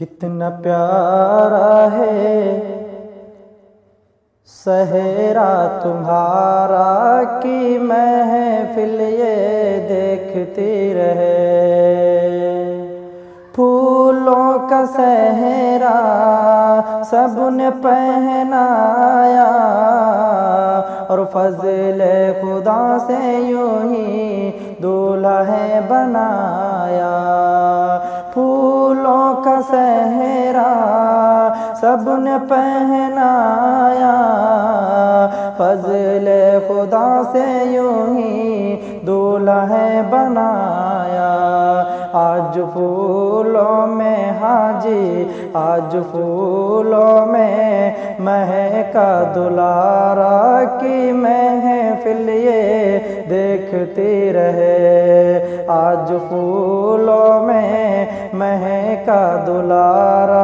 کتنا پیارا ہے صحرا تمہارا کہ محفل یہ دیکھتی رہے، پھولوں کا صحرا سب نے پہنایا اور فضل خدا سے یوں ہی دولہا ہے بنایا۔ پھولوں کا صحرا سب نے پہنایا، فضل خدا سے یوں ہی دولہا ہے بنایا۔ آج پھولوں میں حاجی، آج پھولوں میں مہکا دلارا کی محفل یہ دیکھتی رہے۔ آج پھولوں میں مہکا دلارا